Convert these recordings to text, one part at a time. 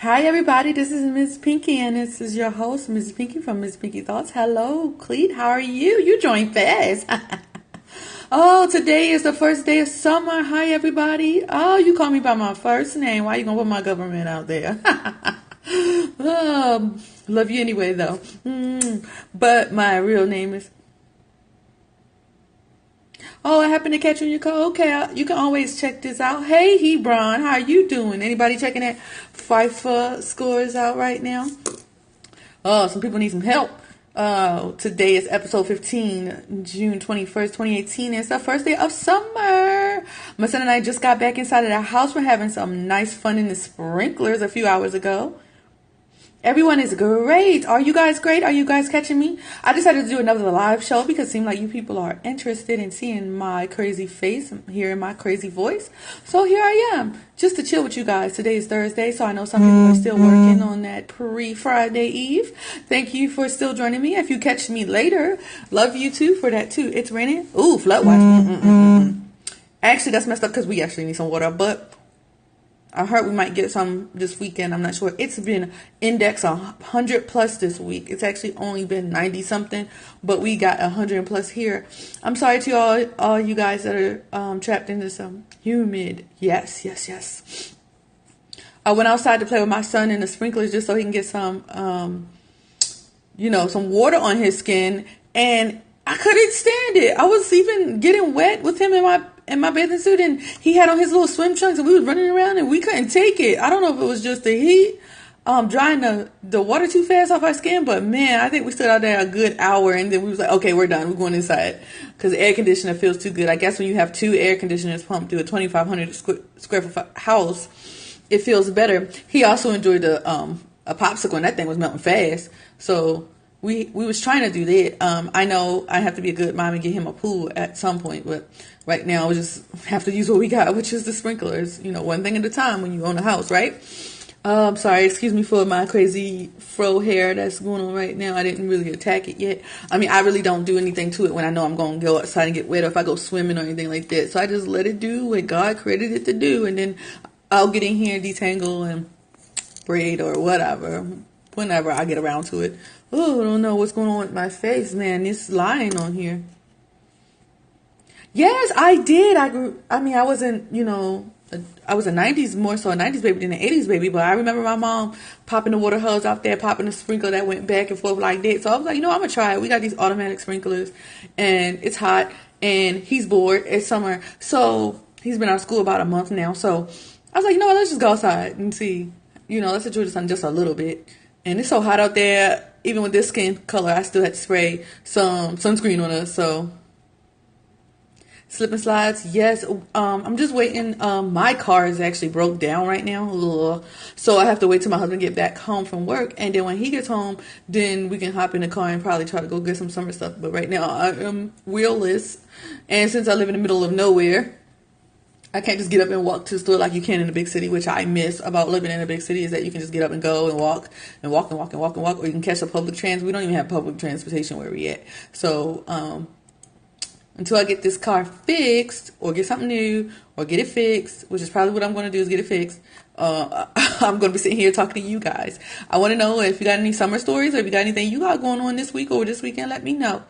Hi everybody, this is Miss Pinky and this is your host, Miss Pinky from MtsPinky Thoughts. Hello, Cleet, how are you? You joined fast. Oh, today is the first day of summer. Hi everybody. Oh, you call me by my first name. Why you gonna put my government out there? Love you anyway though. But my real name is... Oh, I happened to catch you in your car. Okay, you can always check this out. Hey, Hebron, how are you doing? Anybody checking that FIFA scores out right now? Oh, some people need some help. Today is episode 15, June 21st, 2018. It's the first day of summer. My son and I just got back inside of the house. We're having some nice fun in the sprinklers a few hours ago. Everyone is great. Are you guys great? Are you guys catching me? I decided to do another live show because it seemed like you people are interested in seeing my crazy face and hearing my crazy voice. So here I am, just to chill with you guys. Today is Thursday, so I know some people are still working on that pre-Friday Eve. Thank you for still joining me. If you catch me later, love you too for that too. It's raining. Ooh, flood watch. Actually, that's messed up because we actually need some water, but I heard we might get some this weekend. I'm not sure. It's been index 100 plus this week. It's actually only been 90 something, but we got 100 plus here. I'm sorry to all you guys that are trapped into some humid. Yes. I went outside to play with my son in the sprinklers just so he can get some, some water on his skin, and I couldn't stand it. I was even getting wet with him in my bathing suit, and he had on his little swim trunks, and we was running around, and we couldn't take it. I don't know if it was just the heat, drying the water too fast off our skin, but man, I think we stood out there a good hour, and then we was like, okay, we're done. We're going inside because the air conditioner feels too good. I guess when you have two air conditioners pumped through a 2,500 square foot house, it feels better. He also enjoyed a popsicle, and that thing was melting fast. So we was trying to do that. I know I have to be a good mom and get him a pool at some point, but right now we just have to use what we got, which is the sprinklers. One thing at a time when you own a house, right? Sorry, excuse me for my crazy fro hair that's going on right now. I didn't really attack it yet. I mean, I really don't do anything to it when I know I'm going to go outside and get wet, or if I go swimming or anything like that. So I just let it do what God created it to do, and then I'll get in here and detangle and braid or whatever whenever I get around to it. Oh, I don't know what's going on with my face, man. It's lying on here. Yes, I did. I wasn't, I was a 90s, more so a 90s baby than an 80s baby, but I remember my mom popping the water hose out there, popping the sprinkler that went back and forth like that. So I was like, I'm going to try it. We got these automatic sprinklers, and it's hot, and he's bored. It's summer. So he's been out of school about a month now. So I was like, let's just go outside and see. Let's enjoy the sun just a little bit. And it's so hot out there. Even with this skin color, I still had to spray some sunscreen on us. So slip and slides, yes. I'm just waiting. My car is actually broke down right now. Ugh. So I have to wait till my husband get back home from work. And then when he gets home, then we can hop in the car and probably try to go get some summer stuff. But right now I am wheelless. And since I live in the middle of nowhere, I can't just get up and walk to the store like you can in a big city, which I miss about living in a big city, is that you can just get up and go and walk, or you can catch a public transit. We don't even have public transportation where we're at. So until I get this car fixed or get something new or get it fixed, which is probably what I'm going to do, is get it fixed, I'm going to be sitting here talking to you guys. I want to know if you got any summer stories, or if you got anything you got going on this week or this weekend, let me know.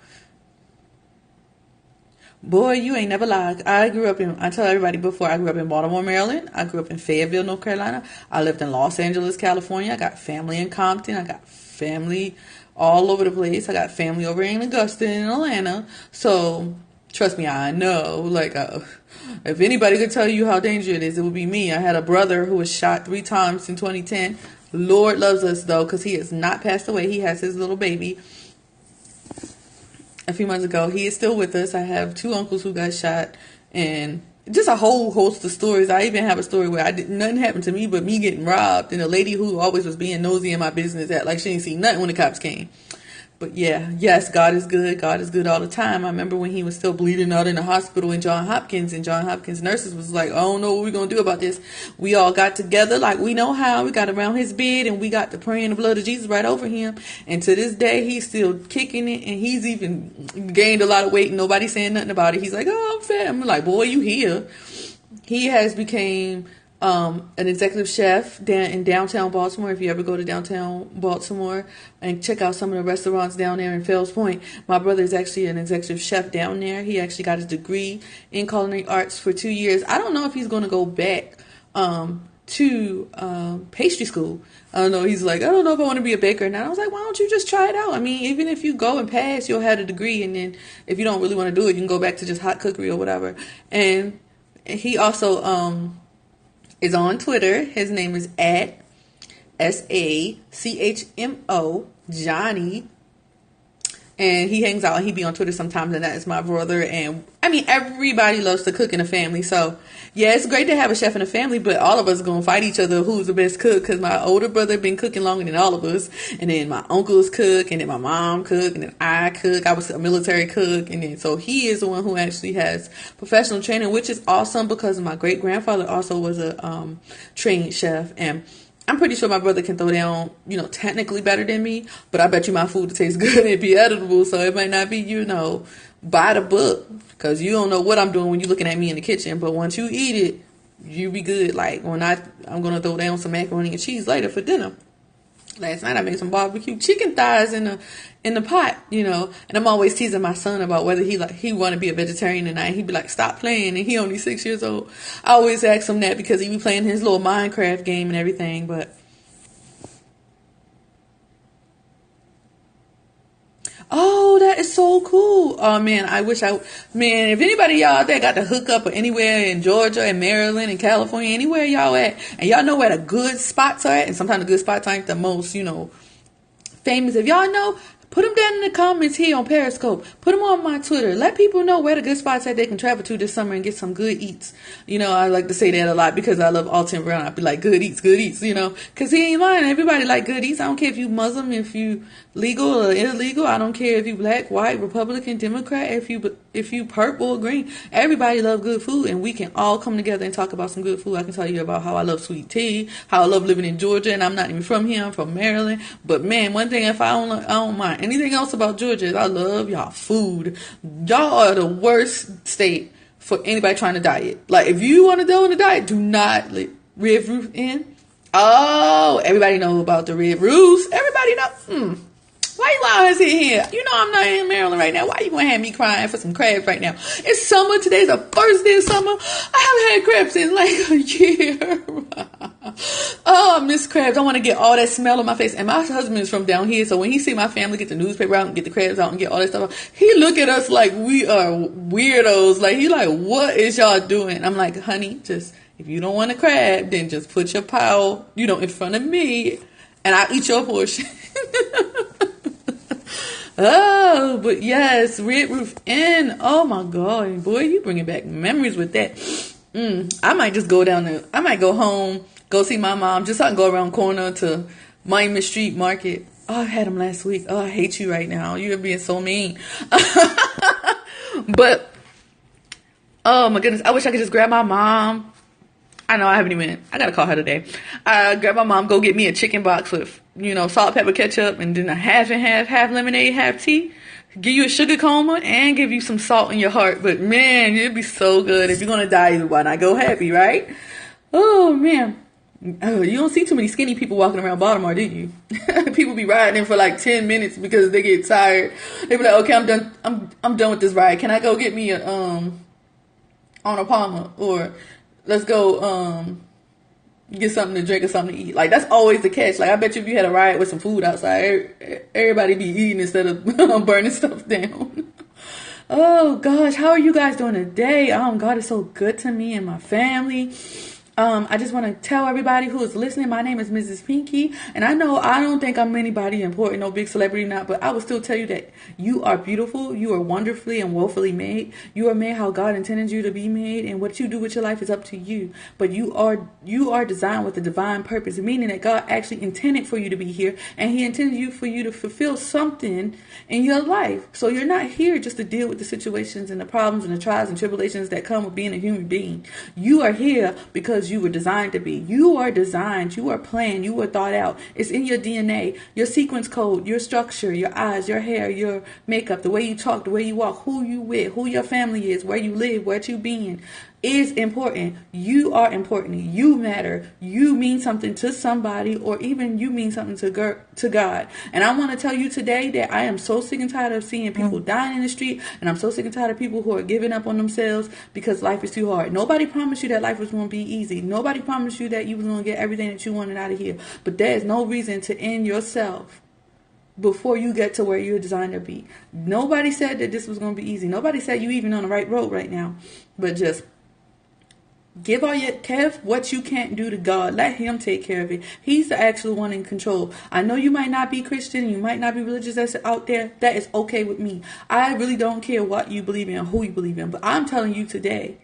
Boy, you ain't never lied. I tell everybody before, I grew up in Baltimore, Maryland. I grew up in Fayetteville, North Carolina. I lived in Los Angeles, California. I got family in Compton. I got family all over the place. I got family over in Augusta and Atlanta. So trust me, I know. If anybody could tell you how dangerous it would be me. I had a brother who was shot 3 times in 2010. Lord loves us, though, because he has not passed away. He has his little baby a few months ago. He is still with us. I have 2 uncles who got shot, and just a whole host of stories. I even have a story where nothing happened to me but me getting robbed, and a lady who always was being nosy in my business act like she didn't see nothing when the cops came. But yeah, yes, God is good. God is good all the time. I remember when he was still bleeding out in the hospital in Johns Hopkins, and Johns Hopkins nurses was like, I don't know what we're going to do about this. We all got together like we know how. We got around his bed, and we got to praying the blood of Jesus right over him. And to this day, he's still kicking it, and he's even gained a lot of weight, and nobody's saying nothing about it. He's like, oh, I'm fat. I'm like, boy, you here. He has became an executive chef down in downtown Baltimore. If you ever go to downtown Baltimore and check out some of the restaurants down there in Fells Point, my brother is actually an executive chef down there. He actually got his degree in culinary arts for 2 years. I don't know if he's going to go back to pastry school. I don't know. He's like, I don't know if I want to be a baker now. I was like, why don't you just try it out? I mean, even if you go and pass, you'll have a degree, and then if you don't really want to do it, you can go back to just hot cookery or whatever. And he also is on Twitter. His name is at SACHMO Johnny. And he hangs out and he be on Twitter sometimes, and that is my brother. And I mean, everybody loves to cook in a family. So yeah, it's great to have a chef in a family, but all of us going to fight each other who's the best cook, because my older brother been cooking longer than all of us. And then my uncles cook, and then my mom cook, and then I cook. I was a military cook. And then so he is the one who actually has professional training, which is awesome, because my great grandfather also was a trained chef. And I'm pretty sure my brother can throw down, technically better than me, but I bet you my food tastes good and be editable, so it might not be, by the book, because you don't know what I'm doing when you're looking at me in the kitchen, but once you eat it, you be good. Like, I'm going to throw down some macaroni and cheese later for dinner. Last night I made some barbecue chicken thighs in the pot, and I'm always teasing my son about whether he want to be a vegetarian or not. He'd be like, stop playing, and he only 6 years old. I always ask him that because he be playing his little Minecraft game and everything, but oh, that is so cool. Oh, man, if anybody y'all out there got the hookup or anywhere in Georgia and Maryland and California, anywhere y'all at, and y'all know where the good spots are at, and sometimes the good spots aren't the most, famous. If y'all know, put them down in the comments here on Periscope. Put them on my Twitter. Let people know where the good spots at they can travel to this summer and get some good eats. I like to say that a lot because I love Alton Brown. I be like, good eats, because he ain't lying. Everybody like good eats. I don't care if you Muslim, if you legal or illegal. I don't care if you black, white, Republican, Democrat, if you purple or green. Everybody love good food, and we can all come together and talk about some good food. I can tell you about how I love sweet tea, how I love living in Georgia, and I'm not even from here. I'm from Maryland. But man, one thing, if I don't mind anything else about Georgia, is I love y'all food. Y'all are the worst state for anybody trying to diet. Like, if you want to go on a diet, do not let Red Roof in. Oh, everybody know about the Red Roofs. Everybody know. Why you allowing us in here? I'm not in Maryland right now. Why you gonna have me crying for some crabs right now? It's summer. Today's the first day of summer. I haven't had crabs in like a year. Oh, I miss crabs. I want to get all that smell on my face. And my husband is from down here, so when he see my family get the newspaper out and get the crabs out and get all that stuff out, he look at us like we are weirdos. Like, he like, what is y'all doing? I'm like, honey, just, if you don't want a crab, then just put your pile, in front of me, and I'll eat your portion. Oh, but yes, Red Roof Inn. Oh my God, boy, you bringing back memories with that. I might just go down there. I might go home, go see my mom, just so I can go around corner to Miami Street Market. Oh, I had them last week. Oh, I hate you right now. You're being so mean. But, oh my goodness, I wish I could just grab my mom. I know I gotta call her today. Grab my mom, go get me a chicken box with, salt, pepper, ketchup, and then a half and half lemonade, half tea. Give you a sugar coma and give you some salt in your heart. But man, it'd be so good. If you're gonna die, why not go happy, right? Oh man. Oh, you don't see too many skinny people walking around Baltimore, do you? People be riding in for like 10 minutes because they get tired. They be like, okay, I'm done. I'm done with this ride. Can I go get me a on a Palmer, or let's go get something to drink or something to eat. Like, that's always the catch. Like, I bet you if you had a ride with some food outside, everybody be eating instead of burning stuff down. Oh gosh, how are you guys doing today? God is so good to me and my family. I just want to tell everybody who is listening, my name is Mrs. Pinky, and I don't think I'm anybody important, no big celebrity, not, but I will still tell you that you are beautiful, you are wonderfully and woefully made, you are made how God intended you to be made, and what you do with your life is up to you, but you are designed with a divine purpose, meaning that God actually intended for you to be here, and He intended for you to fulfill something in your life, so you're not here just to deal with the situations and the problems and the trials and tribulations that come with being a human being. You are here because you were designed to be. You are designed, you are planned, you were thought out. It's in your DNA, your sequence code, your structure, your eyes, your hair, your makeup, the way you talk, the way you walk, who you with, who your family is, where you live, where you been. is important. You are important. You matter. You mean something to somebody, or even you mean something to God. And I want to tell you today that I am so sick and tired of seeing people dying in the street, and I'm so sick and tired of people who are giving up on themselves because life is too hard. Nobody promised you that life was going to be easy. Nobody promised you that you was going to get everything that you wanted out of here. But there is no reason to end yourself before you get to where you're designed to be. Nobody said that this was going to be easy. Nobody said you even on the right road right now. But just give what you can't do to God. Let him take care of it. He's the actual one in control. I know you might not be Christian, you might not be religious, that's out there. That is okay with me. I really don't care what you believe in or who you believe in. But I'm telling you today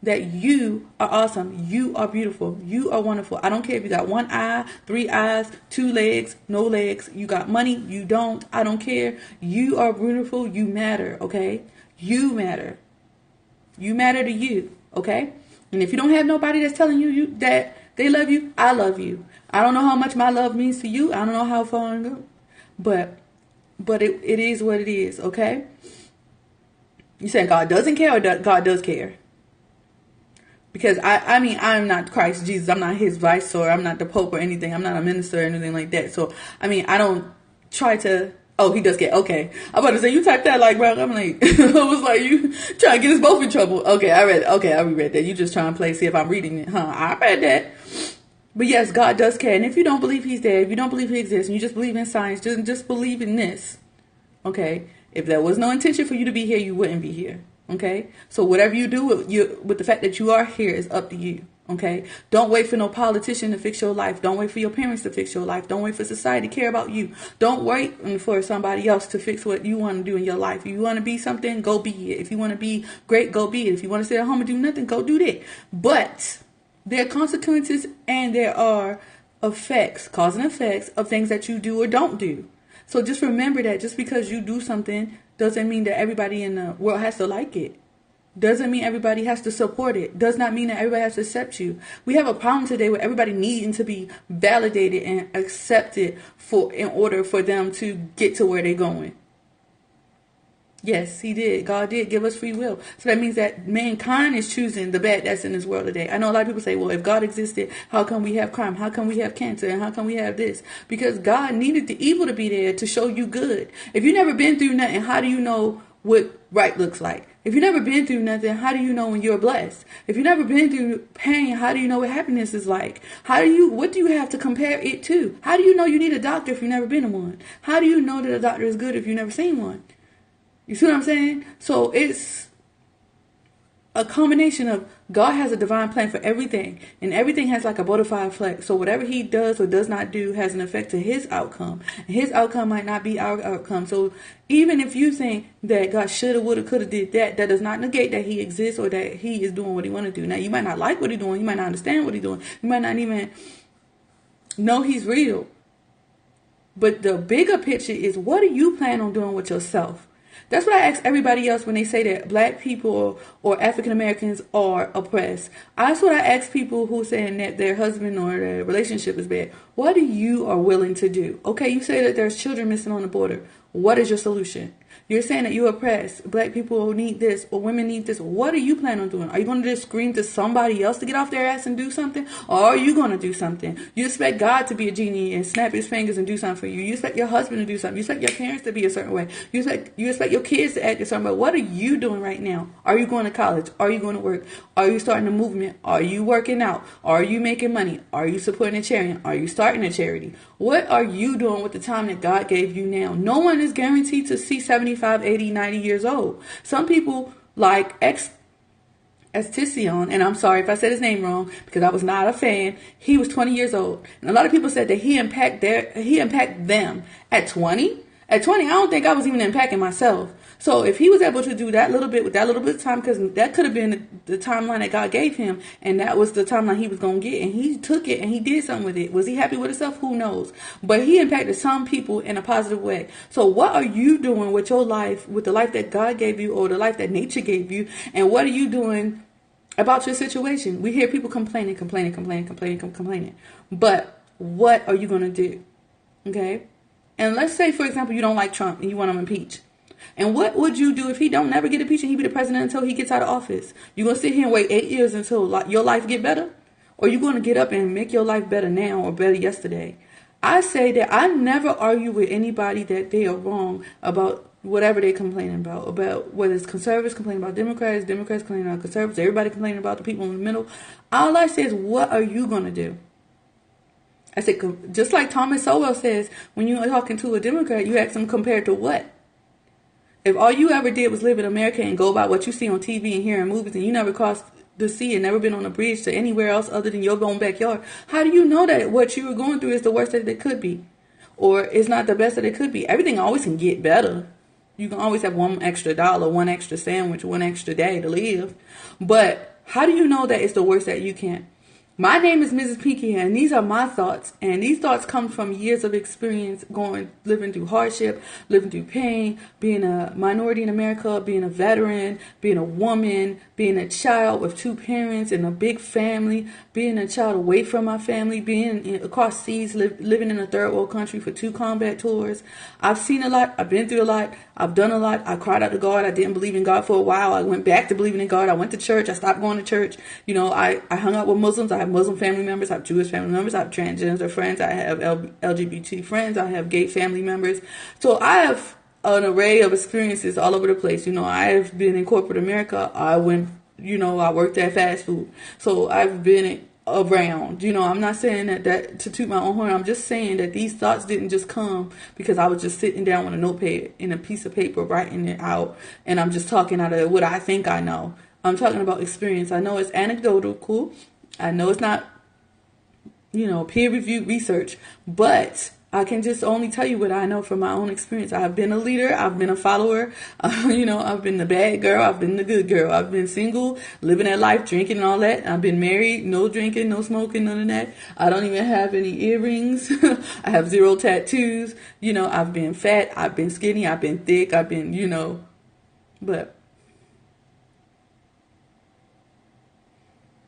that you are awesome. You are beautiful. You are wonderful. I don't care if you got one eye, 3 eyes, 2 legs, no legs. You got money, you don't. I don't care. You are beautiful. You matter, okay? You matter. You matter to you, okay? And if you don't have nobody that's telling you that they love you, I love you. I don't know how much my love means to you. I don't know how far I go. But it is what it is, okay? You saying God doesn't care, or God does care? Because I mean, I'm not Christ Jesus. I'm not his viceroy. I'm not the Pope or anything. I'm not a minister or anything like that. So, I mean, I don't try to... Oh, he does care. Okay. I'm about to say, you typed that like, bro. I'm like, I was like, you trying to get us both in trouble. Okay, I read it. Okay, I reread that. You just trying to play, see if I'm reading it. I read that. But yes, God does care. And if you don't believe he's there, if you don't believe he exists, and you just believe in science, just believe in this. Okay? If there was no intention for you to be here, you wouldn't be here. Okay? So whatever you do with the fact that you are here is up to you. Okay? Don't wait for no politician to fix your life. Don't wait for your parents to fix your life. Don't wait for society to care about you. Don't wait for somebody else to fix what you want to do in your life. If you want to be something, go be it. If you want to be great, go be it. If you want to stay at home and do nothing, go do that. But there are consequences and there are effects, cause and effects of things that you do or don't do. So just remember that just because you do something doesn't mean that everybody in the world has to like it. Doesn't mean everybody has to support it. Does not mean that everybody has to accept you. We have a problem today with everybody needing to be validated and accepted in order for them to get to where they're going. Yes, he did. God did give us free will. So that means that mankind is choosing the bad that's in this world today. I know a lot of people say, well, if God existed, how come we have crime? How come we have cancer? And how come we have this? Because God needed the evil to be there to show you good. If you've never been through nothing, how do you know what right looks like? If you've never been through nothing, how do you know when you're blessed? If you've never been through pain, how do you know what happiness is like? What do you have to compare it to? How do you know you need a doctor if you've never been to one? How do you know that a doctor is good if you've never seen one? You see what I'm saying? So it's a combination of God has a divine plan for everything, and everything has like a butterfly effect. So whatever he does or does not do has an effect to his outcome. And his outcome might not be our outcome. So even if you think that God shoulda, woulda, coulda did that, that does not negate that he exists or that he is doing what he want to do. Now, you might not like what he's doing. You might not understand what he's doing. You might not even know he's real. But the bigger picture is, what do you plan on doing with yourself? That's what I ask everybody else when they say that black people or African Americans are oppressed. That's what I ask people who saying that their husband or their relationship is bad. What are you willing to do? Okay, you say that there's children missing on the border. What is your solution? You're saying that you're oppressed. Black people need this or women need this. What are you planning on doing? Are you going to just scream to somebody else to get off their ass and do something? Or are you going to do something? You expect God to be a genie and snap his fingers and do something for you. You expect your husband to do something. You expect your parents to be a certain way. You expect your kids to act a certain way. What are you doing right now? Are you going to college? Are you going to work? Are you starting a movement? Are you working out? Are you making money? Are you supporting a charity? Are you starting a charity? What are you doing with the time that God gave you now? No one is guaranteed to see 75, 80, 90 years old. Some people like Estition, and I'm sorry if I said his name wrong because I was not a fan. He was 20 years old. And a lot of people said that he impacted them at 20. At 20, I don't think I was even impacting myself. So if he was able to do that little bit with that little bit of time, because that could have been the timeline that God gave him, and that was the timeline he was going to get, and he took it and he did something with it. Was he happy with himself? Who knows? But he impacted some people in a positive way. So what are you doing with your life, with the life that God gave you or the life that nature gave you, and what are you doing about your situation? We hear people complaining. But what are you going to do? Okay? And let's say, for example, you don't like Trump and you want him impeached. And what would you do if he don't never get impeached and he be the president until he gets out of office? You gonna sit here and wait 8 years until your life get better? Or you gonna get up and make your life better now or better yesterday? I say that I never argue with anybody that they are wrong about whatever they're complaining about whether it's conservatives complaining about Democrats complaining about conservatives, everybody complaining about the people in the middle. All I say is, what are you gonna do? I said, just like Thomas Sowell says, when you're talking to a Democrat, you ask them compared to what? If all you ever did was live in America and go by what you see on TV and hear in movies, and you never crossed the sea and never been on a bridge to anywhere else other than your own backyard, how do you know that what you were going through is the worst that it could be? Or it's not the best that it could be? Everything always can get better. You can always have $1 extra, $1 extra sandwich, 1 extra day to live. But how do you know that it's the worst that you can? My name is Mrs. Pinky, and these are my thoughts. And these thoughts come from years of experience living through hardship, living through pain, being a minority in America, being a veteran, being a woman, being a child with 2 parents and a big family, being a child away from my family, being across seas, living in a third world country for 2 combat tours. I've seen a lot. I've been through a lot. I've done a lot. I cried out to God. I didn't believe in God for a while. I went back to believing in God. I went to church. I stopped going to church. I hung out with Muslims. I have Muslim family members. I have Jewish family members. I have transgender friends. I have LGBT friends. I have gay family members. So I have an array of experiences all over the place. I have been in corporate America. I worked at fast food. So I've been around. I'm not saying that to toot my own horn. I'm just saying that these thoughts didn't just come because I was just sitting down with a notepad and a piece of paper writing it out, and I'm just talking out of what I think I know. I'm talking about experience. I know it's anecdotal. I know it's not, peer-reviewed research, but I can just only tell you what I know from my own experience. I've been a leader. I've been a follower. I've been the bad girl. I've been the good girl. I've been single, living that life, drinking and all that. I've been married, no drinking, no smoking, none of that. I don't even have any earrings. I have 0 tattoos. I've been fat. I've been skinny. I've been thick. I've been, but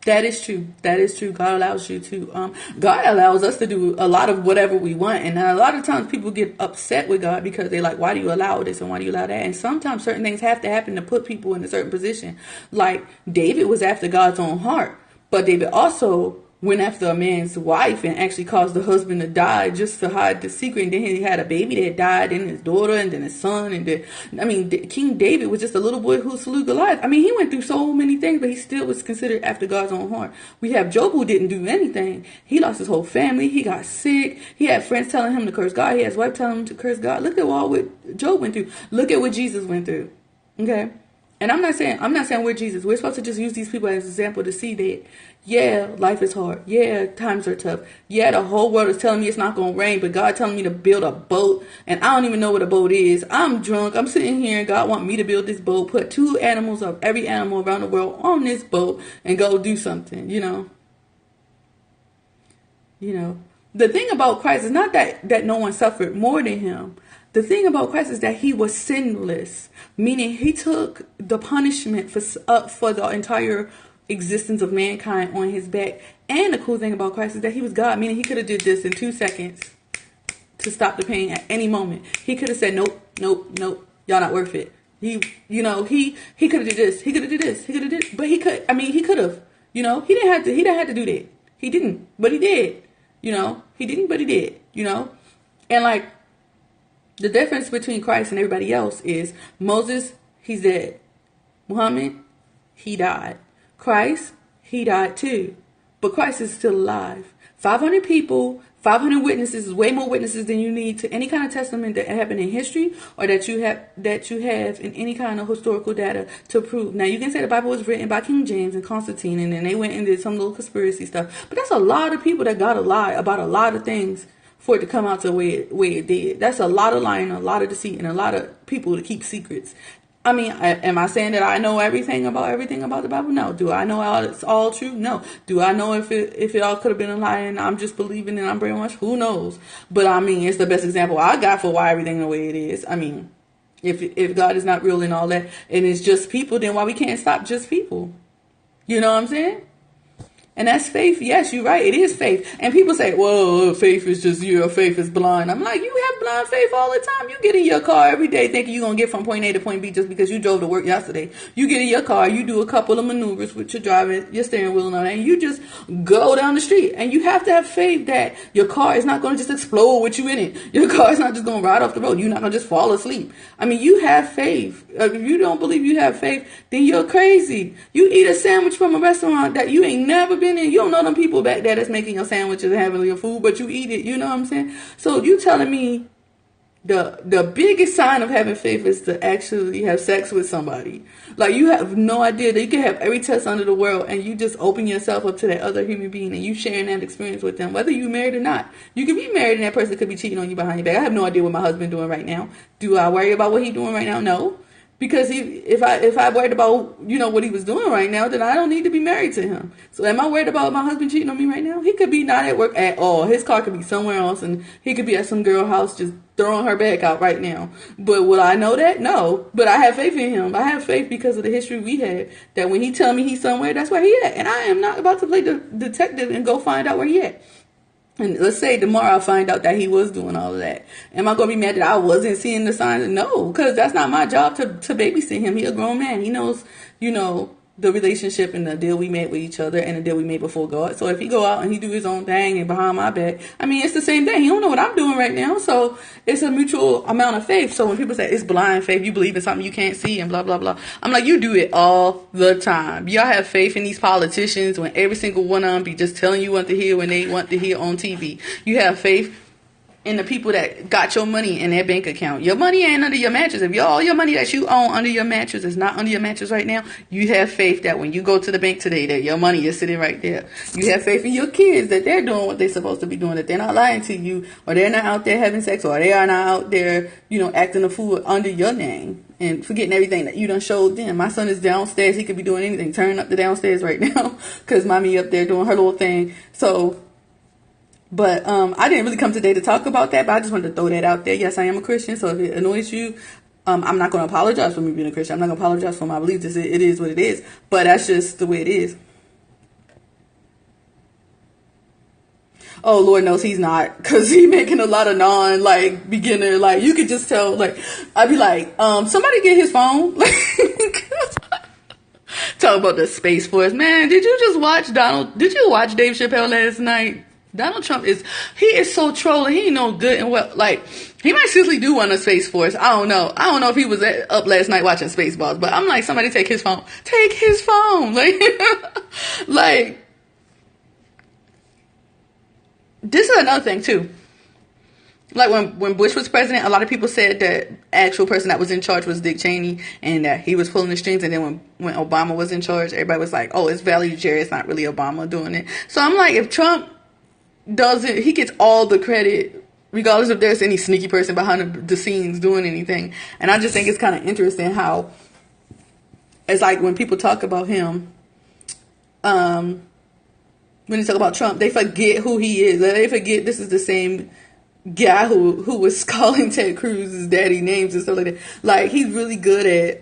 that is true. That is true. God allows you to, God allows us to do a lot of whatever we want. And a lot of times people get upset with God because they're like, why do you allow this and why do you allow that? And sometimes certain things have to happen to put people in a certain position. Like David was after God's own heart, but David also went after a man's wife and actually caused the husband to die just to hide the secret. And then he had a baby that died, and his daughter, and then his son. And then, King David was just a little boy who slew Goliath. He went through so many things, but he still was considered after God's own heart. We have Job, who didn't do anything. He lost his whole family. He got sick. He had friends telling him to curse God. He had his wife telling him to curse God. Look at what Job went through. Look at what Jesus went through. Okay? And I'm not saying we're Jesus. We're supposed to just use these people as an example to see that, yeah, life is hard. Yeah, times are tough. Yeah, the whole world is telling me it's not going to rain, but God telling me to build a boat, and I don't even know what a boat is. I'm drunk. I'm sitting here, and God want me to build this boat, put 2 animals of every animal around the world on this boat, and go do something, The thing about Christ is not that no one suffered more than him. The thing about Christ is that he was sinless, meaning he took the punishment for the entire existence of mankind on his back. And the cool thing about Christ is that he was God, meaning he could have did this in 2 seconds to stop the pain at any moment. He could have said, nope, y'all not worth it. He could have did this, he could have did this, he could have did, but he could have, he didn't have to do that. He didn't, but he did, he didn't, but he did, and the difference between Christ and everybody else is Moses, he's dead. Muhammad, he died. Christ, he died too. But Christ is still alive. 500 people, 500 witnesses is way more witnesses than you need to any kind of testament that happened in history or that you have in any kind of historical data to prove. Now, you can say the Bible was written by King James and Constantine, and then they went and did some little conspiracy stuff. But that's a lot of people that got to lie about a lot of things for it to come out to the way it did. That's a lot of lying, a lot of deceit, and a lot of people to keep secrets. Am I saying that I know everything about the Bible? No. Do I know it's all true? No. Do I know if it all could have been a lie and I'm just believing and I'm brainwashed? Who knows? But it's the best example I got for why everything the way it is. If God is not real and all that, and it's just people, then why we can't stop just people? You know what I'm saying? And that's faith. Yes, you're right. It is faith. And people say, well, faith is just, your faith is blind. I'm like, you have blind faith all the time. You get in your car every day thinking you're going to get from point A to point B just because you drove to work yesterday. You get in your car, you do a couple of maneuvers with your driving, your steering wheel and all that, and you just go down the street. And you have to have faith that your car is not going to just explode with you in it. Your car is not just going to ride off the road. You're not going to just fall asleep. I mean, you have faith. If you don't believe you have faith, then you're crazy. You eat a sandwich from a restaurant that you ain't never been in. You don't know them people back there that's making your sandwiches and having your food, but you eat it. You know what I'm saying? So you telling me the biggest sign of having faith is to actually have sex with somebody. Like, you have no idea that you can have every test under the world and you just open yourself up to that other human being and you sharing that experience with them, whether you're married or not. You can be married and that person could be cheating on you behind your back. I have no idea what my husband doing right now. Do I worry about what he's doing right now? No. Because if I worried about, what he was doing right now, then I don't need to be married to him. So am I worried about my husband cheating on me right now? He could be not at work at all. His car could be somewhere else, and he could be at some girl house just throwing her back out right now. But will I know that? No. But I have faith in him. I have faith because of the history we had, that when he tell me he's somewhere, that's where he at. And I am not about to play the detective and go find out where he at. And let's say tomorrow I find out that he was doing all of that. Am I going to be mad that I wasn't seeing the signs? No, because that's not my job to babysit him. He's a grown man. He knows, the relationship and the deal we made with each other and the deal we made before God. So if he go out and he do his own thing and behind my back, I mean, it's the same thing. He don't know what I'm doing right now. So it's a mutual amount of faith. So when people say it's blind faith, you believe in something you can't see and blah, blah, blah. I'm like, you do it all the time. Y'all have faith in these politicians when every single one of them be just telling you what to hear when they want to hear on TV. You have faith in the people that got your money in their bank account. Your money ain't under your mattress. If all your money that you own under your mattress is not under your mattress right now, you have faith that when you go to the bank today, that your money is sitting right there. You have faith in your kids that they're doing what they're supposed to be doing, that they're not lying to you, or they're not out there having sex, or they are not out there, acting a fool under your name and forgetting everything that you done showed them. My son is downstairs. He could be doing anything. Turning up the downstairs right now because mommy up there doing her little thing. So, but I didn't really come today to talk about that, but I just wanted to throw that out there. Yes, I am a Christian, so if it annoys you, I'm not going to apologize for me being a Christian. I'm not going to apologize for my beliefs. It is what it is, but that's just the way it is. Oh, Lord knows he's not, because he making a lot of beginner, you could just tell, I'd be like, somebody get his phone. Talk about the Space Force. Man, did you watch Dave Chappelle last night? Donald Trump is so trolling. He ain't no good and well. He might seriously do want a Space Force. I don't know if he was up last night watching Spaceballs, but I'm like, somebody take his phone. Take his phone. This is another thing too. When Bush was president, a lot of people said that actual person that was in charge was Dick Cheney and that he was pulling the strings. And then when Obama was in charge, everybody was like, oh, it's Valley Jerry. It's not really Obama doing it. So I'm like, if Trump does it, he gets all the credit, regardless if there's any sneaky person behind the scenes doing anything. And I just think it's kind of interesting how it's like when people talk about him, when they talk about Trump, they forget who he is. They forget this is the same guy who was calling Ted Cruz's daddy names and stuff like that. He's really good at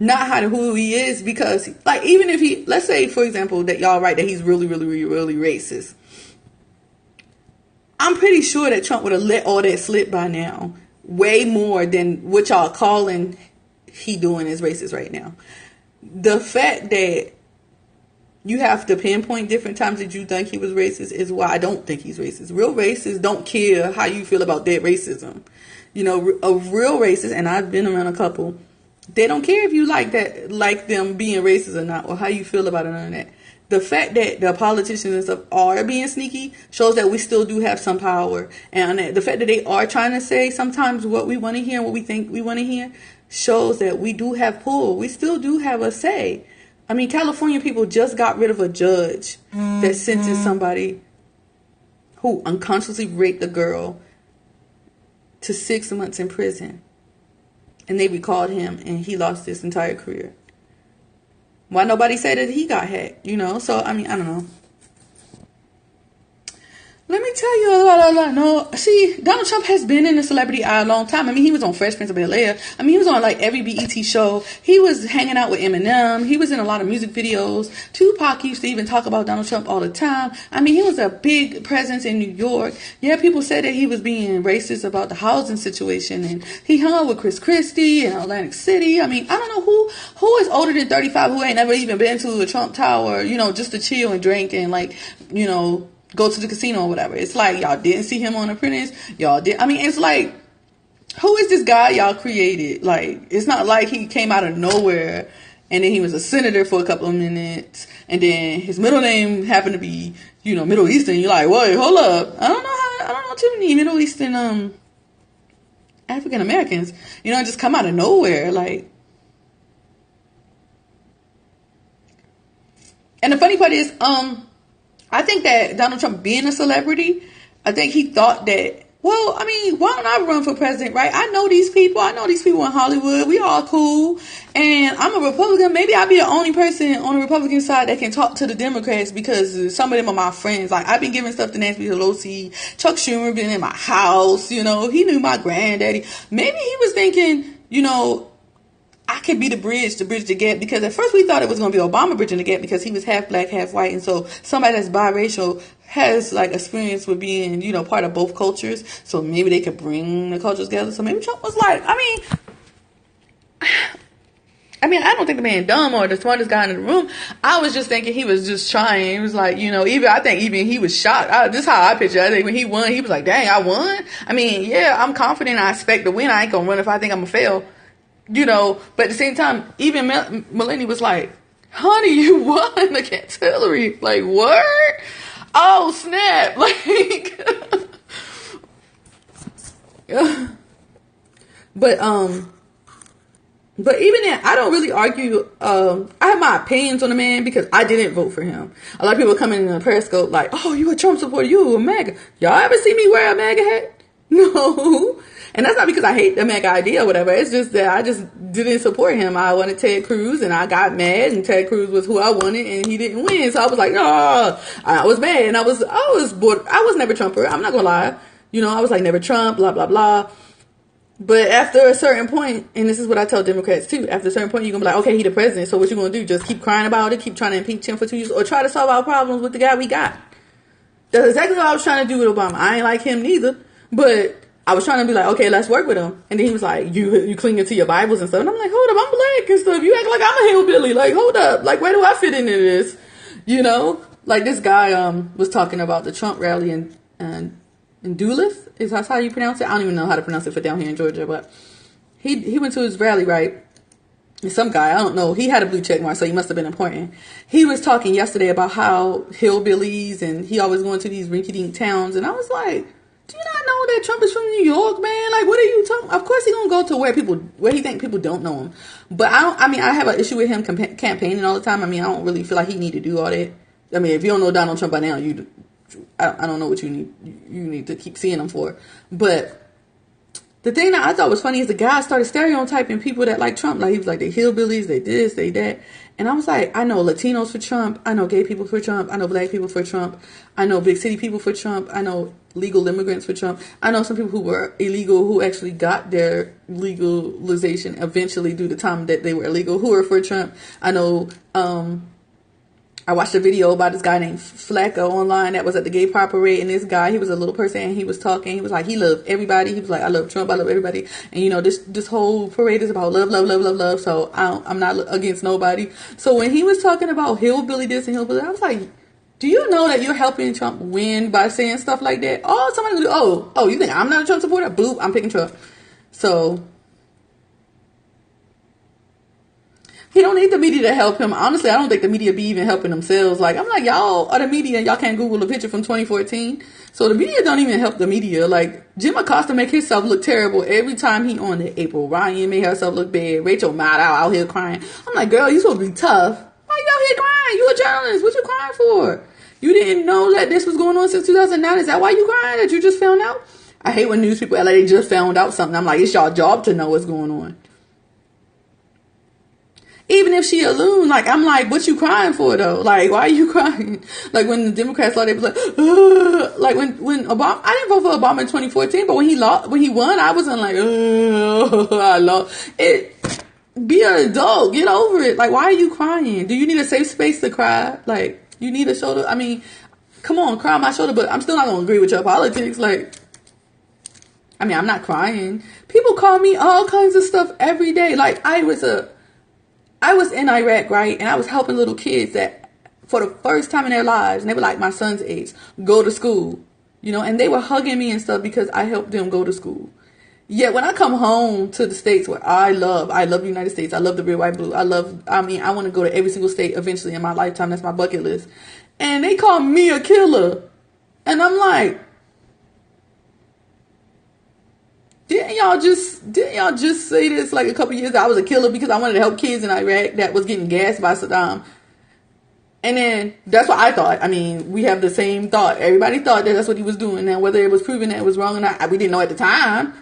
not hiding who he is, because even if let's say, for example, that y'all right that he's really, really, really, really racist. I'm pretty sure that Trump would have let all that slip by now, way more than what y'all calling he doing is racist right now. The fact that you have to pinpoint different times that you think he was racist is why I don't think he's racist. Real racists don't care how you feel about their racism. A real racist, and I've been around a couple, they don't care if you like them being racist or not, or how you feel about it or that. The fact that the politicians and stuff are being sneaky shows that we still do have some power. And the fact that they are trying to say sometimes what we want to hear and what we think we want to hear shows that we do have pull. We still do have a say. I mean, California people just got rid of a judge that sentenced somebody who unconsciously raped a girl to 6 months in prison. And they recalled him, and he lost his entire career. Why nobody said that he got hacked, So, I mean, I don't know. Let me tell you, no. See, Donald Trump has been in the celebrity eye a long time. I mean, he was on Fresh Prince of Bel-Air. I mean, he was on like every BET show. He was hanging out with Eminem. He was in a lot of music videos. Tupac used to even talk about Donald Trump all the time. I mean, he was a big presence in New York. Yeah, people said that he was being racist about the housing situation, and he hung out with Chris Christie in Atlantic City. I mean, I don't know who is older than 35 who ain't never even been to a Trump Tower, just to chill and drink and like, go to the casino or whatever. It's like y'all didn't see him on Apprentice. Y'all did. I mean, it's like, who is this guy y'all created? Like, it's not like he came out of nowhere and then he was a senator for a couple of minutes and then his middle name happened to be, Middle Eastern. You're like, wait, hold up. I don't know too many Middle Eastern African Americans. Just come out of nowhere. Like, and the funny part is, I think that Donald Trump being a celebrity, I think he thought that, well, I mean, why don't I run for president, right? I know these people. I know these people in Hollywood. We all cool. And I'm a Republican. Maybe I'll be the only person on the Republican side that can talk to the Democrats because some of them are my friends. Like, I've been giving stuff to Nancy Pelosi. Chuck Schumer been in my house. He knew my granddaddy. Maybe he was thinking, I could be the bridge to bridge the gap, because at first we thought it was going to be Obama bridging the gap because he was half black, half white. And so somebody that's biracial has like experience with being, part of both cultures. So maybe they could bring the cultures together. So maybe Trump was like, I mean, I don't think the man dumb or the smartest guy in the room. I was just thinking he was just trying. He was like, I think even he was shocked. This is how I picture it. I think when he won, he was like, dang, I won. I mean, yeah, I'm confident. I expect to win. I ain't going to run if I think I'm going to fail. But at the same time, even Melania was like, honey, you won against Hillary. Like, what? Oh, snap. Like, but even then, I don't really argue. I have my opinions on the man because I didn't vote for him. A lot of people come in the Periscope like, oh, you a Trump supporter, you a MAGA. Y'all ever see me wear a MAGA hat? No. And that's not because I hate the MAGA idea or whatever. It's just that I just didn't support him. I wanted Ted Cruz and I got mad, and Ted Cruz was who I wanted and he didn't win. So I was like, oh, I was mad, and I was bored. I was never Trumper. I'm not gonna lie. I was like never Trump, blah, blah, blah. But after a certain point, and this is what I tell Democrats too, after a certain point, you're going to be like, okay, he the president, so what you going to do? Just keep crying about it, keep trying to impeach him for 2 years, or try to solve our problems with the guy we got. That's exactly what I was trying to do with Obama. I ain't like him neither, but I was trying to be like, okay, let's work with him. And then he was like, you clinging to your Bibles and stuff. And I'm like, hold up, I'm black and stuff. You act like I'm a hillbilly. Like, hold up. Like, where do I fit into this? Like this guy was talking about the Trump rally in Duluth. Is that how you pronounce it? I don't even know how to pronounce it for down here in Georgia. But he went to his rally, right? And some guy, I don't know, he had a blue check mark, so he must have been important. He was talking yesterday about how hillbillies, and he always going to these rinky-dink towns. And I was like, do you not know that Trump is from New York, man? Like, what are you talking? Of course, he gonna go to where he think people don't know him. But I have an issue with him campaigning all the time. I mean, I don't really feel like he need to do all that. I mean, if you don't know Donald Trump by now, I don't know what you need to keep seeing him for. But the thing that I thought was funny is the guy started stereotyping people that like Trump. Like, he was like, they hillbillies, they this, they that. And I was like, I know Latinos for Trump. I know gay people for Trump. I know black people for Trump. I know big city people for Trump. I know legal immigrants for Trump. I know some people who were illegal who actually got their legalization eventually due to the time that they were illegal who are for Trump. I know, I watched a video about this guy named Flacco online that was at the gay pride parade, and this guy, he was a little person, and he was talking. He was like, he loved everybody. He was like, I love Trump. I love everybody. And this whole parade is about love, love, love, love, love. So I'm not against nobody. So when he was talking about hillbilly this and hillbilly, I was like, do you know that you're helping Trump win by saying stuff like that? Oh, somebody would do, oh, you think I'm not a Trump supporter? Boop, I'm picking Trump. So he don't need the media to help him. Honestly, I don't think the media be even helping themselves. Like, I'm like, y'all are the media and y'all can't Google a picture from 2014. So the media don't even help the media. Like, Jim Acosta make himself look terrible every time he on it. April Ryan made herself look bad. Rachel Maddow out here crying. I'm like, girl, you supposed to be tough. Why you out here crying? You a journalist. What you crying for? You didn't know that this was going on since 2009. Is that why you crying? That you just found out? I hate when news people act like they just found out something. I'm like, it's y'all job to know what's going on. even if she a loon, like, I'm like, what you crying for though? Like, why are you crying? Like, when the Democrats law, they was like, ugh. Like when Obama, I didn't vote for Obama in 2014, but when he won, I wasn't like, ugh, I lost it. Be an adult, get over it. Like, why are you crying? Do you need a safe space to cry? Like, you need a shoulder? I mean, come on, cry on my shoulder, but I'm still not gonna agree with your politics. Like, I mean, I'm not crying. People call me all kinds of stuff every day. Like, I was in Iraq, right? And I was helping little kids that, for the first time in their lives, and they were like my son's age, go to school, you know, and they were hugging me and stuff because I helped them go to school. Yet when I come home to the States, where I love the United States, I love the red, white, blue. I want to go to every single state eventually in my lifetime. That's my bucket list. And they call me a killer. And I'm like, didn't y'all just say this like a couple years ago? I was a killer because I wanted to help kids in Iraq that was getting gassed by Saddam. And then that's what I thought. I mean, we have the same thought. Everybody thought that that's what he was doing. Now, whether it was proven that it was wrong or not, we didn't know at the time.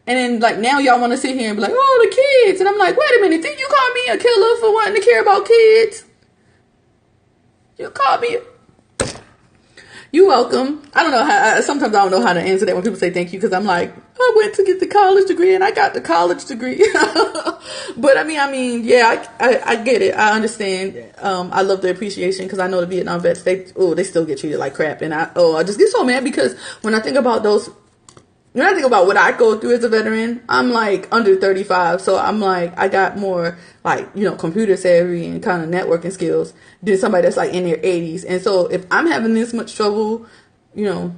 And then, like, now y'all want to sit here and be like, oh, the kids. And I'm like, wait a minute. Didn't you call me a killer for wanting to care about kids? You called me. You're welcome. I don't know how. Sometimes I don't know how to answer that when people say thank you, because I'm like, I went to get the college degree and I got the college degree. But I mean, yeah, I get it. I understand. I love the appreciation, because I know the Vietnam vets, they still get treated like crap. And I just get so mad, because when I think about what I go through as a veteran, I'm like under 35. So I'm like, I got more like, you know, computer savvy and kind of networking skills than somebody that's like in their 80s. And so if I'm having this much trouble, you know,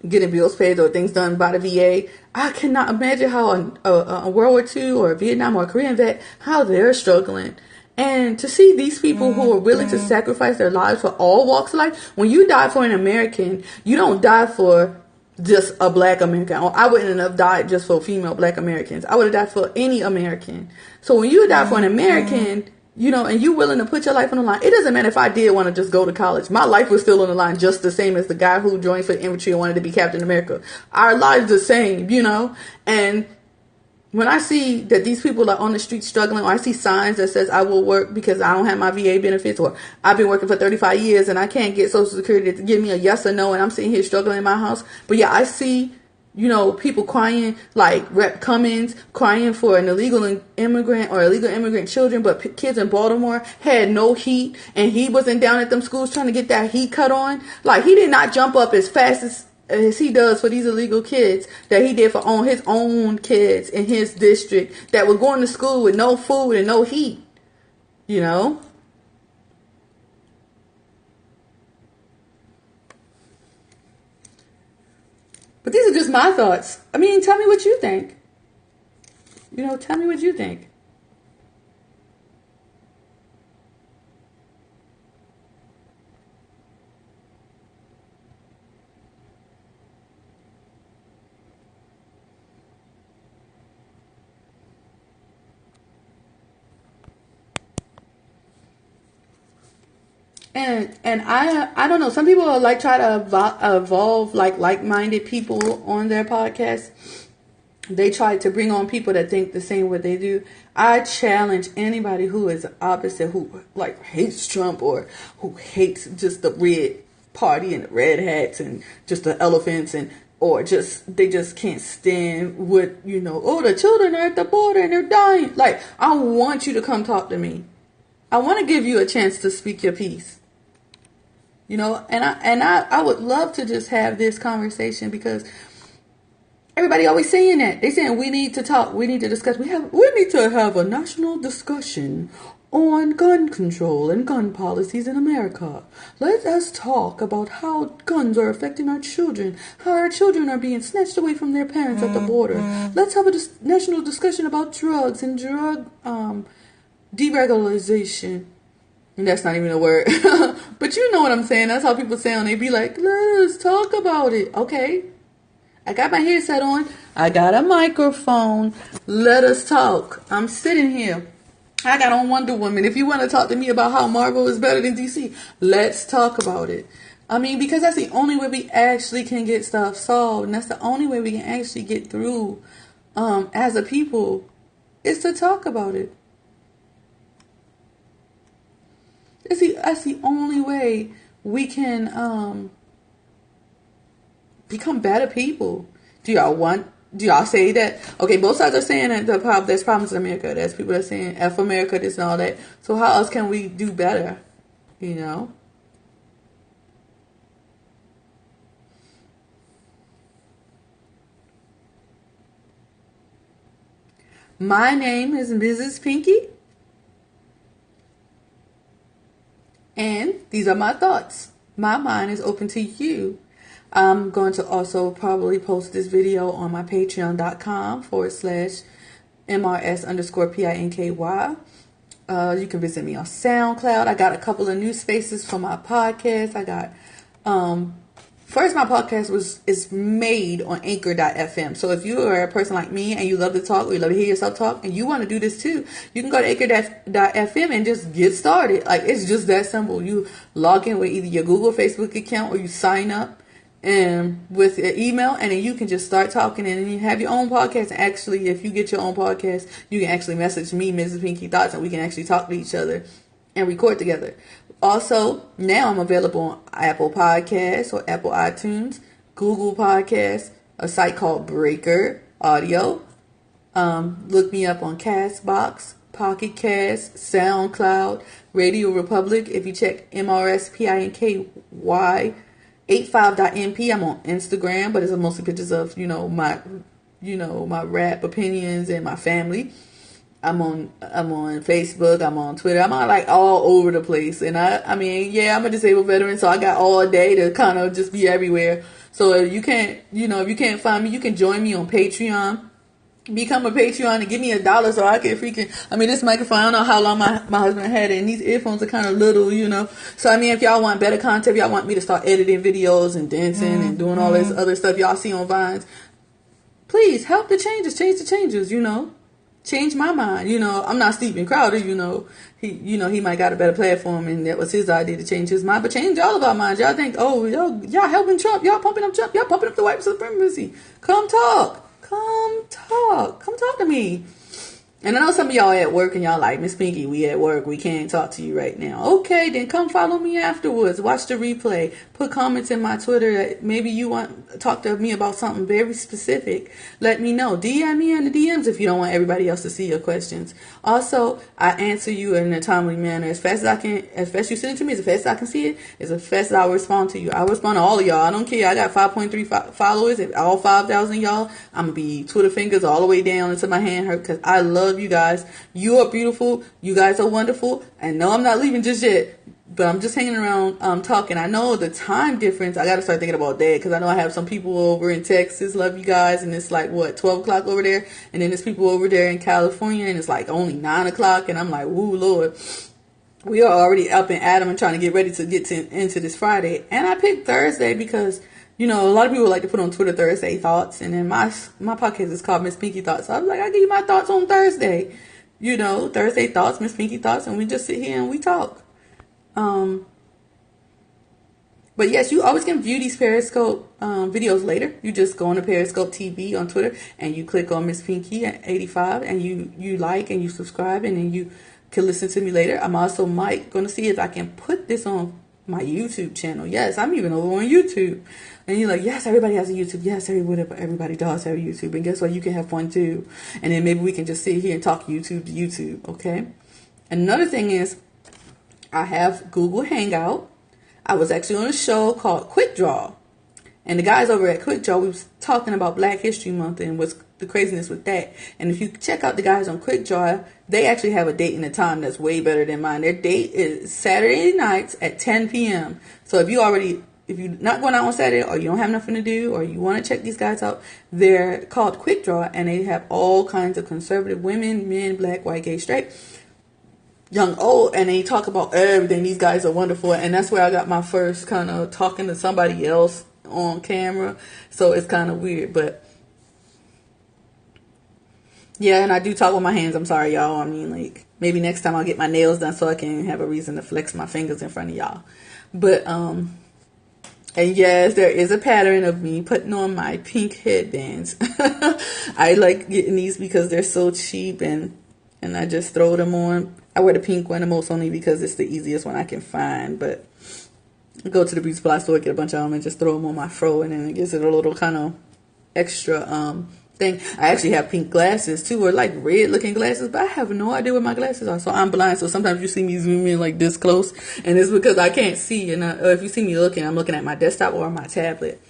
getting bills paid or things done by the VA, I cannot imagine how a World War II or a Vietnam or a Korean vet, how they're struggling. And to see these people who are willing to sacrifice their lives for all walks of life, when you die for an American, you don't die for just a black American. I wouldn't have died just for female black Americans. I would have died for any American. So when you die for an American, you know, and you willing to put your life on the line, it doesn't matter if I did want to just go to college. My life was still on the line, just the same as the guy who joined for the infantry and wanted to be Captain America. Our lives the same, you know. And when I see that these people are on the street struggling, or I see signs that says I will work because I don't have my VA benefits, or I've been working for 35 years and I can't get Social Security to give me a yes or no, and I'm sitting here struggling in my house. But yeah, I see, you know, people crying, like Rep. Cummings crying for an illegal immigrant or illegal immigrant children, but kids in Baltimore had no heat, and he wasn't down at them schools trying to get that heat cut on. Like, he did not jump up as fast as he does for these illegal kids that he did for his own kids in his district that were going to school with no food and no heat, you know? But these are just my thoughts. I mean, tell me what you think. You know, tell me what you think. And I don't know. Some people like try to evolve like-minded people on their podcast. They try to bring on people that think the same way they do. I challenge anybody who is opposite, who like hates Trump or who hates just the red party and the red hats and just the elephants, and or just they just can't stand what, you know, oh, the children are at the border and they're dying. Like, I want you to come talk to me. I want to give you a chance to speak your piece. You know, and I would love to just have this conversation, because everybody always saying that. They saying we need to talk, we need to discuss, we need to have a national discussion on gun control and gun policies in America. Let us talk about how guns are affecting our children, how our children are being snatched away from their parents at the border. Let's have a national discussion about drugs and drug deregulation. And that's not even a word. But you know what I'm saying. That's how people sound. They be like, let us talk about it. Okay. I got my headset on. I got a microphone. Let us talk. I'm sitting here. I got on Wonder Woman. If you want to talk to me about how Marvel is better than DC, let's talk about it. I mean, because that's the only way we actually can get stuff solved. And that's the only way we can actually get through as a people, is to talk about it. That's the only way we can become better people. Do y'all say that? Okay, both sides are saying that there's problems in America. There's people that are saying F America, this and all that. So how else can we do better? You know? My name is Mrs. Pinky, and these are my thoughts. My mind is open to you. I'm going to also probably post this video on my patreon.com/MRS_PINKY. You can visit me on SoundCloud. I got a couple of new spaces for my podcast. I got, first my podcast is made on anchor.fm. So if you are a person like me and you love to talk or you love to hear yourself talk and you want to do this too, you can go to anchor.fm and just get started. Like, it's just that simple. You log in with either your Google, Facebook account, or you sign up and with your email, and then you can just start talking, and then you have your own podcast. Actually, if you get your own podcast, you can actually message me, Mrs. Pinky Thoughts, and we can actually talk to each other and record together. Also, now I'm available on Apple Podcasts or Apple iTunes, Google Podcasts, a site called Breaker Audio. Look me up on Castbox, Pocket Cast, SoundCloud, Radio Republic. If you check MRSPINKY 85.MP. I'm on Instagram, but it's mostly pictures of, my rap opinions and my family. I'm on Facebook, I'm on Twitter, I'm on like all over the place. And I'm a disabled veteran, so I got all day to kind of just be everywhere. So if you can't find me, you can join me on Patreon. Become a Patreon and give me $1 so I can this microphone, I don't know how long my husband had it, and these earphones are kind of little, So, if y'all want better content, if y'all want me to start editing videos and dancing and doing all this other stuff y'all see on Vines, please help the change the changes, Change my mind, I'm not Stephen Crowder, he might got a better platform and that was his idea to change his mind, but change all of our minds. Y'all think, y'all helping Trump, y'all pumping up Trump, y'all pumping up the white supremacy. Come talk to me. And I know some of y'all at work and y'all like, Miss Pinky, we at work, we can't talk to you right now. Okay, then come follow me afterwards. Watch the replay. Put comments in my Twitter that maybe you want to talk to me about something very specific. Let me know. DM me in the DMs if you don't want everybody else to see your questions. Also, I answer you in a timely manner. As fast as I can, as fast as you send it to me, as fast as I can see it, as fast as I will respond to you. I respond to all of y'all. I don't care. I got 5.3 followers. If all 5,000 y'all, I'm going to be Twitter fingers all the way down until my hand hurt, because I love you guys. You are beautiful. You guys are wonderful. And no, I'm not leaving just yet, but I'm just hanging around talking. I know the time difference. I got to start thinking about that, because I know I have some people over in Texas. Love you guys. And it's like, 12 o'clock over there. And then there's people over there in California, and it's like only 9 o'clock. And I'm like, woo, Lord. We are already up and at 'em and trying to get ready to get into this Friday. And I picked Thursday because, a lot of people like to put on Twitter Thursday thoughts. And then my podcast is called MtsPinky Thoughts. So I was like, I give you my thoughts on Thursday. Thursday thoughts, MtsPinky Thoughts. And we just sit here and we talk. But yes, you always can view these Periscope videos later. You just go on to Periscope TV on Twitter and you click on Miss Pinky at 85 and you like and you subscribe, and then you can listen to me later. I'm also going to see if I can put this on my YouTube channel. Yes, I'm even over on YouTube. And you're like, yes, everybody has a YouTube. Yes, everybody does have a YouTube. And guess what? You can have one too. And then maybe we can just sit here and talk YouTube to YouTube. Okay. Another thing is, I have Google Hangout. I was actually on a show called Quick Draw. And the guys over at Quick Draw, we was talking about Black History Month and what's the craziness with that. And if you check out the guys on Quick Draw, they actually have a date and a time that's way better than mine. Their date is Saturday nights at 10 p.m. So if you're not going out on Saturday, or you don't have nothing to do, or you want to check these guys out, they're called Quick Draw, and they have all kinds of conservative women, men, black, white, gay, straight, young, old, and they talk about everything. These guys are wonderful, and that's where I got my first kind of talking to somebody else on camera. So it's kind of weird, but yeah, and I do talk with my hands. I'm sorry, y'all. Maybe next time I'll get my nails done so I can have a reason to flex my fingers in front of y'all. But and yes, there is a pattern of me putting on my pink headbands. I like getting these because they're so cheap, and I just throw them on. I wear the pink one the most only because it's the easiest one I can find. But I go to the beauty supply store, get a bunch of them, and just throw them on my fro, and then it gives it a little kind of extra thing. I actually have pink glasses too, or like red looking glasses, but I have no idea what my glasses are, so I'm blind. So sometimes you see me zoom in like this close, and it's because I can't see. And or if you see me looking, I'm looking at my desktop or my tablet.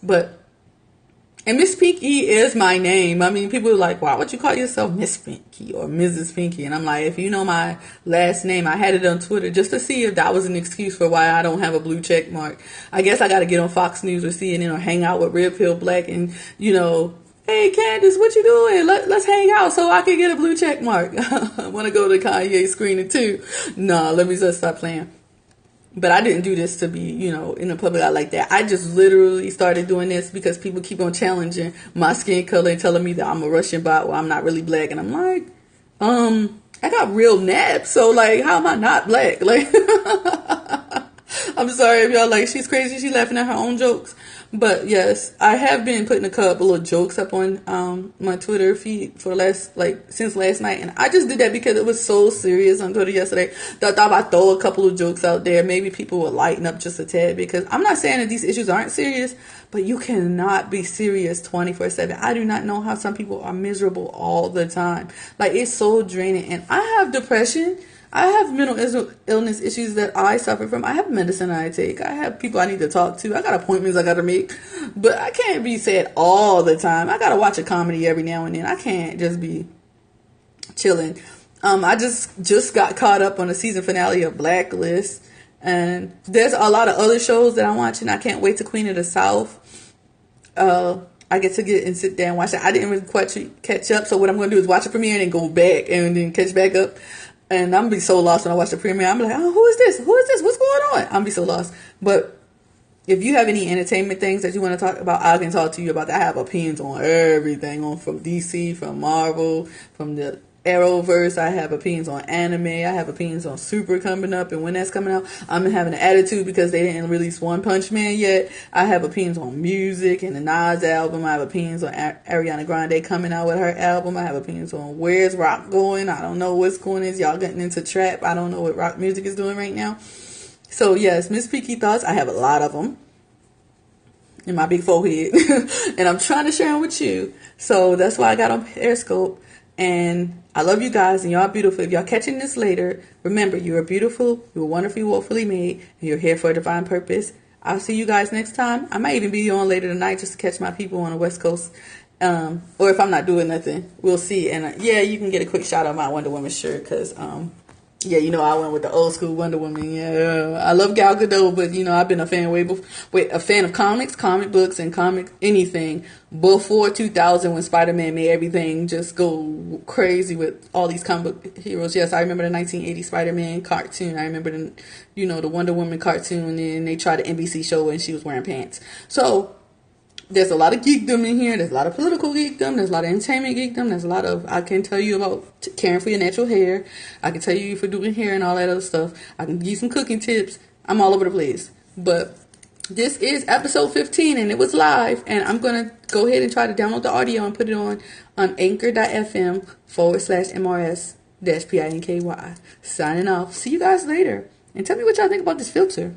But and Miss Pinky is my name. I mean, people are like, why would you call yourself Miss Pinky or Mrs. Pinky? And I'm like, if you know my last name, I had it on Twitter just to see if that was an excuse for why I don't have a blue check mark. I guess I got to get on Fox News or CNN or hang out with Red Pill Black and, hey, Candace, what you doing? Let's hang out so I can get a blue check mark. I want to go to Kanye screening too. Nah, let me just stop playing. But I didn't do this to be, in the public eye like that. I just literally started doing this because people keep on challenging my skin color and telling me that I'm a Russian bot or I'm not really black. And I'm like, I got real naps. So, like, how am I not black? Like, I'm sorry if y'all like, she's crazy. She's laughing at her own jokes. But yes, I have been putting a couple of jokes up on my Twitter feed since last night, and I just did that because it was so serious on Twitter yesterday that I thought I'd throw a couple of jokes out there. Maybe people will lighten up just a tad, because I'm not saying that these issues aren't serious, but you cannot be serious 24/7. I do not know how some people are miserable all the time. Like, it's so draining, and I have depression. I have mental illness issues that I suffer from. I have medicine I take. I have people I need to talk to. I got appointments I got to make. But I can't be sad all the time. I got to watch a comedy every now and then. I can't just be chilling. I just got caught up on the season finale of Blacklist. And there's a lot of other shows that I'm watching. I can't wait to Queen of the South. I get to get and sit there and watch it. I didn't really quite catch up. So what I'm going to do is watch the premiere and then go back and then catch back up. And I'm going to be so lost when I watch the premiere. I'm like, oh, who is this? Who is this? What's going on? I'm going to be so lost. But if you have any entertainment things that you want to talk about, I can talk to you about that. I have opinions on everything, from DC, from Marvel, from the Arrowverse. I have opinions on anime. I have opinions on Super coming up and when that's coming out. I'm having an attitude because they didn't release One Punch Man yet. I have opinions on music and the Nas album. I have opinions on Ariana Grande coming out with her album. I have opinions on where's rock going. I don't know what's going on. Y'all getting into trap. I don't know what rock music is doing right now. So yes, MtsPinky Thoughts. I have a lot of them in my big forehead. And I'm trying to share them with you. So that's why I got on Periscope. And I love you guys, and y'all are beautiful. If y'all catching this later, remember, you are beautiful, you are wonderfully, woefully made, and you're here for a divine purpose. I'll see you guys next time. I might even be on later tonight just to catch my people on the West Coast. Or if I'm not doing nothing, we'll see. And yeah, you can get a quick shout out my Wonder Woman shirt, because I went with the old school Wonder Woman. Yeah, I love Gal Gadot, but I've been a fan of comics, comic books, and anything before 2000, when Spider-Man made everything just go crazy with all these comic book heroes. Yes, I remember the 1980 Spider-Man cartoon. I remember the Wonder Woman cartoon, and then they tried the NBC show and she was wearing pants. So there's a lot of geekdom in here. There's a lot of political geekdom. There's a lot of entertainment geekdom. There's a lot of, I can tell you about caring for your natural hair. I can tell you for doing hair and all that other stuff. I can give you some cooking tips. I'm all over the place. But this is episode 15, and it was live. And I'm going to go ahead and try to download the audio and put it on anchor.fm/MRS-PINKY. Signing off. See you guys later. And tell me what y'all think about this filter.